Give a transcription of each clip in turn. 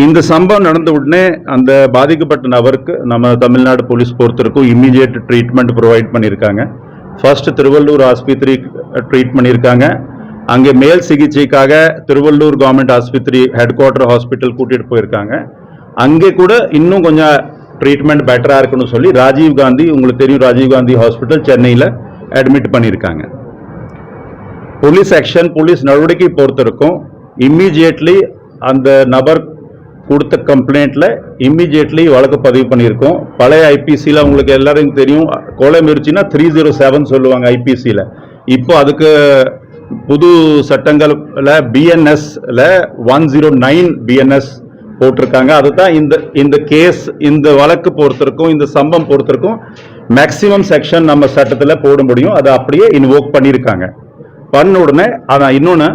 இந்த சம்பவம் நடந்த உடனே அந்த பாதிக்கப்பட்ட நபருக்கு நம்ம தமிழ்நாடு போலீஸ் பொறுத்தவரைக்கும் இம்மீடியட் ட்ரீட்மெண்ட் ப்ரொவைட் பண்ணியிருக்காங்க. ஃபர்ஸ்ட் திருவள்ளூர் ஆஸ்பத்திரி ட்ரீட் பண்ணியிருக்காங்க. அங்கே மேல் சிகிச்சைக்காக திருவள்ளூர் கவர்மெண்ட் ஆஸ்பத்திரி ஹெட் குவார்ட்டர் ஹாஸ்பிட்டல் கூட்டிகிட்டு போயிருக்காங்க. அங்கே கூட இன்னும் கொஞ்சம் ட்ரீட்மெண்ட் பெட்டராக இருக்குன்னு சொல்லி ராஜீவ்காந்தி, உங்களுக்கு தெரியும் ராஜீவ்காந்தி ஹாஸ்பிட்டல் சென்னையில் அட்மிட் பண்ணியிருக்காங்க. போலீஸ் ஆக்ஷன், போலீஸ் நடவடிக்கை பொறுத்திருக்கும் இம்மீடியட்லி அந்த நபர் கொடுத்த கம்ப்ளைண்ட்டில் இம்மீடியட்லி வழக்கு பதிவு பண்ணியிருக்கோம். பழைய ஐபிசியில் உங்களுக்கு எல்லாருக்கும் தெரியும், கொலை முயற்சினா 307 சொல்லுவாங்க ஐபிசியில். இப்போ அதுக்கு புது சட்டங்களில் பிஎன்எஸ்ல 109 பிஎன்எஸ் போட்டிருக்காங்க. அதுதான் இந்த கேஸ், இந்த வழக்கு பொறுத்திருக்கும், இந்த சம்பவம் பொறுத்திருக்கும் மேக்சிமம் செக்ஷன் நம்ம சட்டத்தில் போட முடியும். அதை அப்படியே இன்வோக் பண்ணியிருக்காங்க. பண்ண உடனே அதான் இன்னொன்று,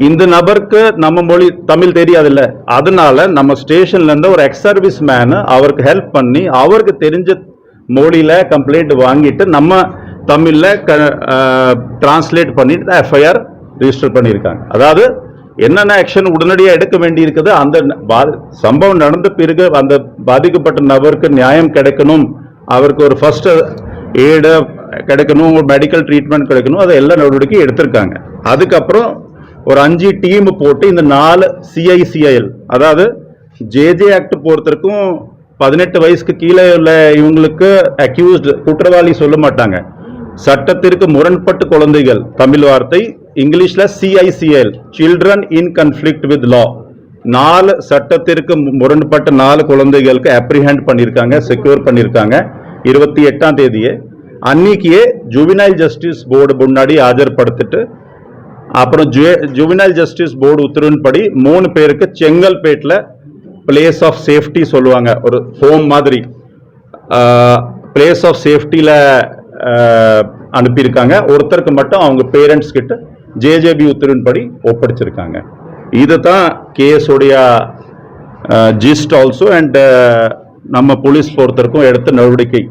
இந்த நபருக்கு நம்ம மொழி தமிழ் தெரியாதுல்ல, அதனால நம்ம ஸ்டேஷன்ல இருந்து ஒரு எக்ஸ் சர்வீஸ் மேனு அவருக்கு ஹெல்ப் பண்ணி அவருக்கு தெரிஞ்ச மொழியில கம்ப்ளைண்ட் வாங்கிட்டு நம்ம தமிழ்ல டிரான்ஸ்லேட் பண்ணிட்டு எஃப்ஐஆர் ரிஜிஸ்டர் பண்ணியிருக்காங்க. அதாவது என்னென்ன ஆக்ஷன் உடனடியாக எடுக்க வேண்டி இருக்குது, அந்த சம்பவம் நடந்த பிறகு அந்த பாதிக்கப்பட்ட நபருக்கு நியாயம் கிடைக்கணும், அவருக்கு ஒரு ஃபர்ஸ்ட் எய்டு கிடைக்கணும், ஒரு மெடிக்கல் ட்ரீட்மெண்ட் கிடைக்கணும், அதை எல்லா நடவடிக்கையும் எடுத்திருக்காங்க. அதுக்கப்புறம் ஒரு 5 டீம் போட்டு இந்த 4 சிஐசிஐஎல், அதாவது ஜேஜே ஆக்ட் பொறுத்திருக்கும் 18 வயசுக்கு கீழே உள்ள இவங்களுக்கு அக்யூஸ்டு, குற்றவாளி சொல்ல மாட்டாங்க, சட்டத்திற்கு முரண்பட்டு குழந்தைகள், தமிழ் வார்த்தை, இங்கிலீஷ்ல CICL, children in conflict with law, 4 சட்டத்திற்கு முரண்பட்ட 4 குழந்தைகளுக்கு அப்ரிஹெண்ட் பண்ணியிருக்காங்க, செக்யூர் பண்ணியிருக்காங்க. 28ஆம் தேதியே அன்னைக்கே ஜுவினைல் ஜஸ்டிஸ் போர்டு முன்னாடி ஆஜர்படுத்திட்டு அப்புறம் ஜுவினைல் ஜஸ்டிஸ் போர்டு உத்தரவின்படி 3 பேருக்கு செங்கல்பேட்டில் பிளேஸ் ஆஃப் சேஃப்டி சொல்லுவாங்க, ஒரு ஹோம் மாதிரி பிளேஸ் ஆஃப் சேஃப்டியில் அனுப்பியிருக்காங்க. ஒருத்தருக்கு மட்டும் அவங்க பேரண்ட்ஸ் கிட்ட ஜேஜேபி உத்தரவின்படி ஒப்படைச்சிருக்காங்க. இதுதான் கேஸுடைய ஜிஸ்ட் ஆல்சோ. அண்ட் நம்ம போலீஸ் பொறுத்தவரைக்கும் எடுத்த நடவடிக்கை.